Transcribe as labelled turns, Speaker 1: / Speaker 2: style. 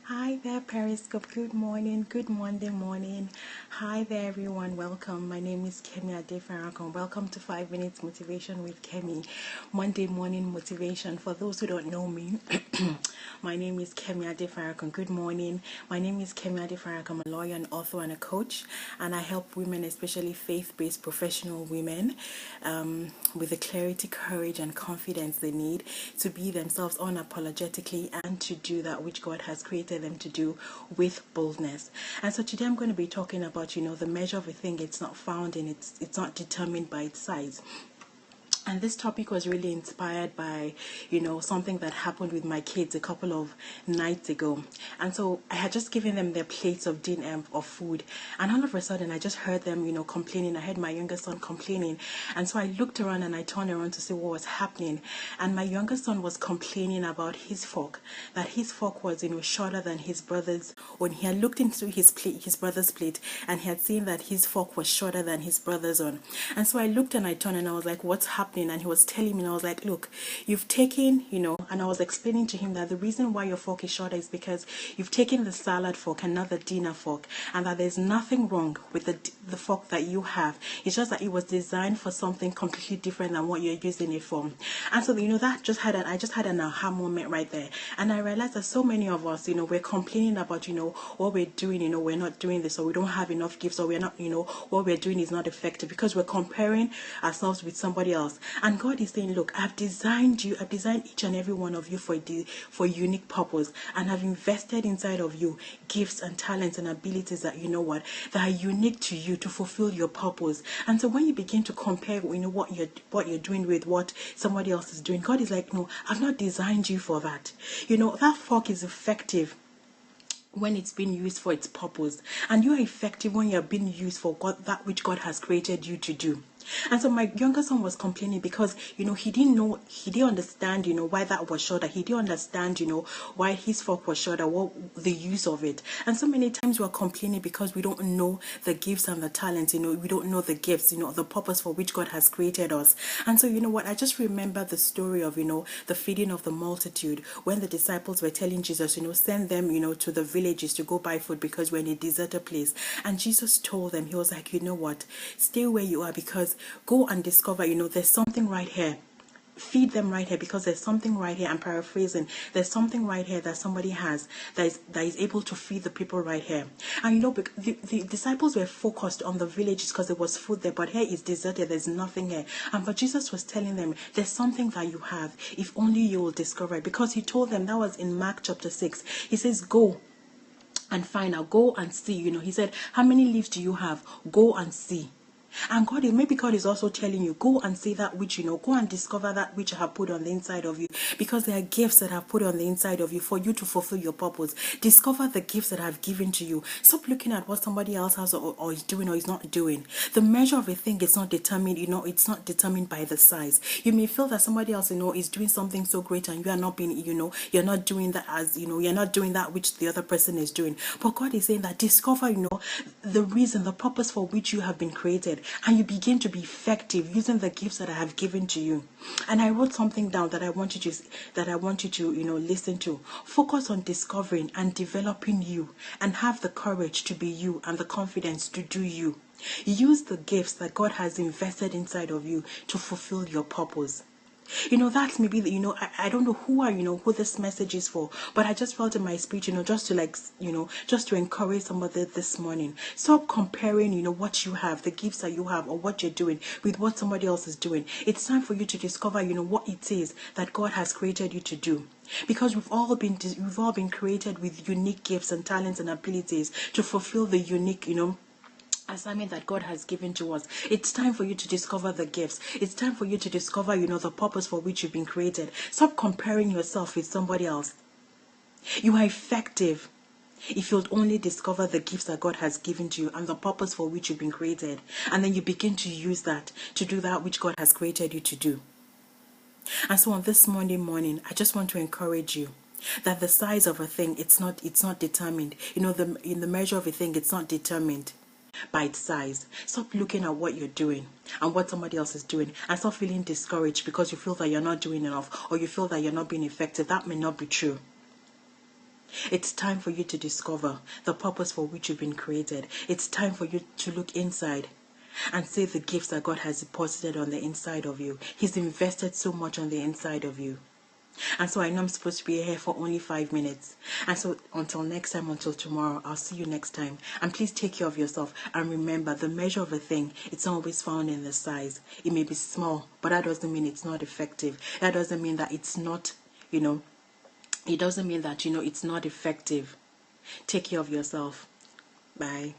Speaker 1: Hi there, Periscope. Good morning. Good Monday morning. Hi there, everyone. Welcome. My name is Kemi Adefarakon. Welcome to 5 Minutes Motivation with Kemi. Monday morning motivation. For those who don't know me, my name is Kemi Adefarakon. Good morning. My name is Kemi Adefarakon. I'm a lawyer, an author, and a coach. And I help women, especially faith-based professional women, with the clarity, courage, and confidence they need to be themselves unapologetically and to do that which God has created them to do with boldness. And so today I'm going to be talking about, the measure of a thing, it's not found in it's not determined by its size. And this topic was really inspired by, something that happened with my kids a couple of nights ago. And so I had just given them their plates of dinner, of food. And all of a sudden, I just heard them, complaining. I heard my younger son complaining. And so I looked around and I turned around to see what was happening. And my younger son was complaining about his fork, that his fork was, shorter than his brother's. When he had looked into his plate, his brother's plate, and he had seen that his fork was shorter than his brother's own. And so I looked and I turned and I was like, what's happening? And he was telling me, and I was like, look, you've taken, and I was explaining to him that the reason why your fork is shorter is because you've taken the salad fork and not the dinner fork, and that there's nothing wrong with the fork that you have. It's just that it was designed for something completely different than what you're using it for. And so, that I just had an aha moment right there. And I realized that so many of us, we're complaining about, what we're doing, we're not doing this, or we don't have enough gifts, or we're not, what we're doing is not effective, because we're comparing ourselves with somebody else. And God is saying, look, I've designed each and every one of you for a unique purpose, and I've invested inside of you gifts and talents and abilities that that are unique to you to fulfill your purpose. And so when you begin to compare, what you're doing with what somebody else is doing, God is like, no, I've not designed you for that. That fork is effective when it's being used for its purpose, and you are effective when you're being used for that which God has created you to do. And so my younger son was complaining because he didn't understand why that was shorter. He didn't understand why his fork was shorter, what the use of it. And so many times we're complaining because we don't know the gifts and the talents. We don't know the gifts, the purpose for which God has created us. And so what, I just remember the story of the feeding of the multitude, when the disciples were telling Jesus, send them to the villages to go buy food because we're in a deserted place. And Jesus told them, he was like, what, stay where you are, because go and discover, there's something right here. Feed them right here, because there's something right here. I'm paraphrasing. There's something right here that somebody has that is able to feed the people right here. And the disciples were focused on the villages because there was food there, but here is deserted. There's nothing here. But Jesus was telling them, there's something that you have, if only you will discover it. Because he told them, that was in Mark chapter 6. He says, go and find out, go and see. He said, how many leaves do you have? Go and see. And maybe God is also telling you, go and see that which, go and discover that which I have put on the inside of you, because there are gifts that I have put on the inside of you for you to fulfill your purpose. Discover the gifts that I have given to you. Stop looking at what somebody else has or is doing or is not doing. The measure of a thing is not determined, it's not determined by the size. You may feel that somebody else, is doing something so great and you are not being, you're not doing that as, you're not doing that which the other person is doing. But God is saying that discover, the reason, the purpose for which you have been created, and you begin to be effective using the gifts that I have given to you. And I wrote something down that I want you to listen to. Focus on discovering and developing you, and have the courage to be you and the confidence to do you. Use the gifts that God has invested inside of you to fulfill your purpose. That's maybe I don't know who this message is for, but I just felt in my spirit, just to encourage somebody this morning. Stop comparing, what you have, the gifts that you have, or what you're doing with what somebody else is doing. It's time for you to discover, what it is that God has created you to do. Because we've all been created with unique gifts and talents and abilities to fulfill the unique, assignment that God has given to us. It's time for you to discover the gifts. It's time for you to discover, the purpose for which you've been created. Stop comparing yourself with somebody else. You are effective if you'll only discover the gifts that God has given to you and the purpose for which you've been created. And then you begin to use that to do that which God has created you to do. And so on this Monday morning, I just want to encourage you that the size of a thing, it's not determined. In the measure of a thing, it's not determined by its size. Stop looking at what you're doing and what somebody else is doing, and stop feeling discouraged because you feel that you're not doing enough, or you feel that you're not being effective. That may not be true. It's time for you to discover the purpose for which you've been created. It's time for you to look inside and see the gifts that God has deposited on the inside of you. He's invested so much on the inside of you. And so I know I'm supposed to be here for only 5 minutes. And so until next time, until tomorrow, I'll see you next time. And please take care of yourself. And remember, the measure of a thing, it's not always found in the size. It may be small, but that doesn't mean it's not effective. That doesn't mean that it's not, it doesn't mean that, it's not effective. Take care of yourself. Bye.